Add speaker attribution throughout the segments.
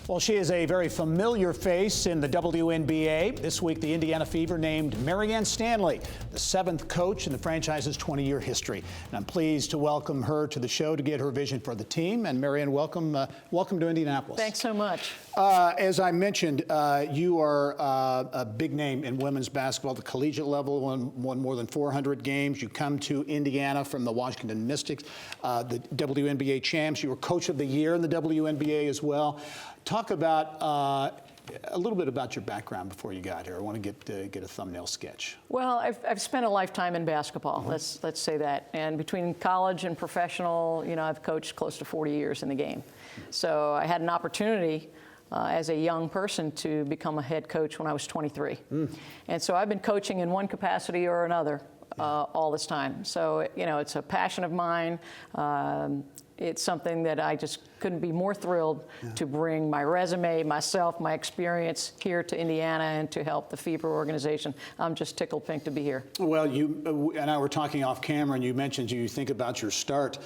Speaker 1: Well, she is a very familiar face in the WNBA. This week, the Indiana Fever named Marianne Stanley the 7th coach in the franchise's 20-year history. And I'm pleased to welcome her to the show to get her vision for the team. And Marianne, welcome to Indianapolis.
Speaker 2: Thanks so much.
Speaker 1: As I mentioned, you are a big name in women's basketball at the collegiate level, won more than 400 games. You come to Indiana from the Washington Mystics, the WNBA champs. You were coach of the year in the WNBA as well. Talk about a little bit about your background before you got here. I want to get a thumbnail sketch.
Speaker 2: Well, I've spent a lifetime in basketball.
Speaker 1: Mm-hmm.
Speaker 2: Let's say that. And between college and professional, I've coached close to 40 years in the game. So I had an opportunity as a young person to become a head coach when I was 23. And so I've been coaching in one capacity or another all this time. So, it's a passion of mine. It's something that I just couldn't be more thrilled to bring my resume, myself, my experience here to Indiana and to help the Fever organization. I'm just tickled pink to be here. Well,
Speaker 1: you and I were talking off camera, and you mentioned you think about your start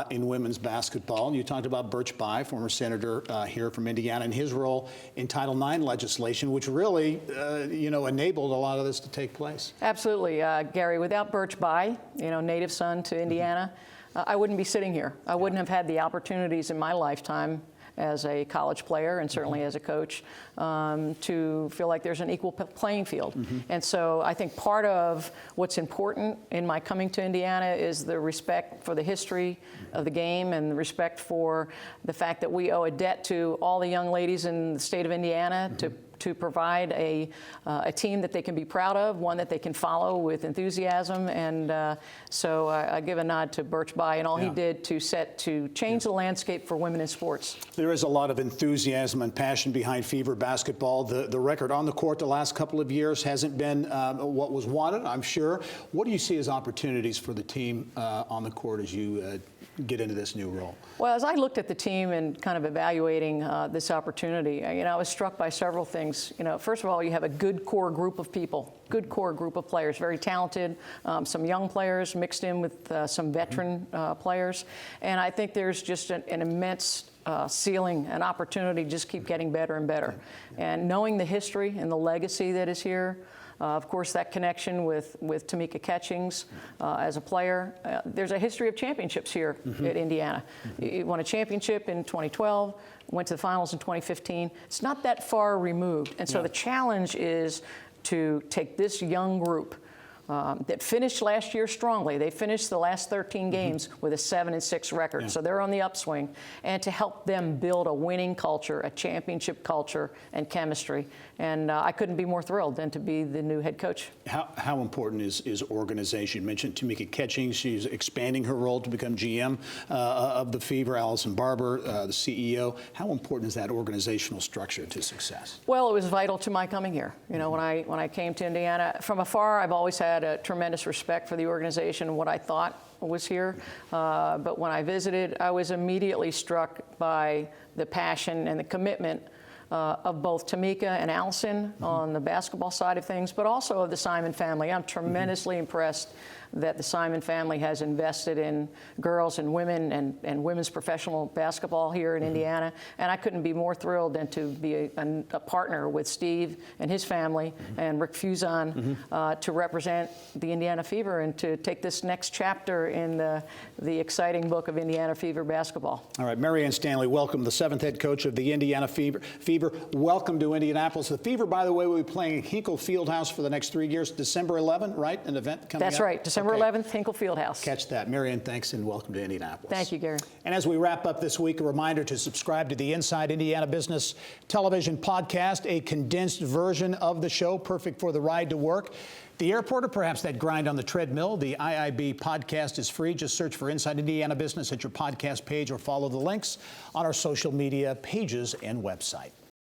Speaker 1: in women's basketball. And you talked about Birch Bayh, former senator here from Indiana, and his role in Title IX legislation, which really, enabled a lot of this to take place.
Speaker 2: Absolutely, Gary. Without Birch Bayh, native son to Indiana, I wouldn't be sitting here. I wouldn't have had the opportunities in my lifetime as a college player and certainly as a coach to feel like there's an equal playing field. And so I think part of what's important in my coming to Indiana is the respect for the history of the game and the respect for the fact that we owe a debt to all the young ladies in the state of Indiana to provide a team that they can be proud of, one that they can follow with enthusiasm. And so I give a nod to Birch Bayh and all he did to change the landscape for women in sports.
Speaker 1: There is a lot of enthusiasm and passion behind Fever basketball. The record on the court the last couple of years hasn't been what was wanted, I'm sure. What do you see as opportunities for the team on the court as you get into this new role?
Speaker 2: Well, as I looked at the team and kind of evaluating this opportunity, I was struck by several things. First of all, you have a good core group of people, good core group of players, very talented, some young players mixed in with some veteran players. And I think there's just an immense ceiling, an opportunity to just keep getting better and better. And knowing the history and the legacy that is here, of course, that connection with Tamika Catchings as a player. There's a history of championships here at Indiana. You won a championship in 2012, went to the finals in 2015. It's not that far removed. And so the challenge is to take this young group that finished last year strongly. They finished the last 13 games with a 7-6 record, so they're on the upswing, and to help them build a winning culture, a championship culture and chemistry. And I couldn't be more thrilled than to be the new head coach.
Speaker 1: How important is organization? You mentioned Tamika Catchings. She's expanding her role to become GM of the Fever. Allison Barber, the CEO. How important is that organizational structure to success?
Speaker 2: Well, it was vital to my coming here. When I came to Indiana, from afar, I've always had a tremendous respect for the organization and what I thought was here. But when I visited, I was immediately struck by the passion and the commitment of both Tamika and Allison on the basketball side of things, but also of the Simon family. I'm tremendously impressed that the Simon family has invested in girls and women and women's professional basketball here in Indiana. And I couldn't be more thrilled than to be a partner with Steve and his family and Rick Fuson to represent the Indiana Fever and to take this next chapter in the exciting book of Indiana Fever basketball.
Speaker 1: All right, Marianne Stanley, welcome, the 7th head coach of the Indiana Fever. Welcome to Indianapolis. The Fever, by the way, will be playing at Hinkle Fieldhouse for the next 3 years. December 11th, right? An event coming up?
Speaker 2: That's right. December 11th, Hinkle Fieldhouse.
Speaker 1: Catch that. Marianne, thanks, and welcome to Indianapolis.
Speaker 2: Thank you, Gary.
Speaker 1: And as we wrap up this week, a reminder to subscribe to the Inside Indiana Business television podcast, a condensed version of the show, perfect for the ride to work, the airport, or perhaps that grind on the treadmill. The IIB podcast is free. Just search for Inside Indiana Business at your podcast page or follow the links on our social media pages and website.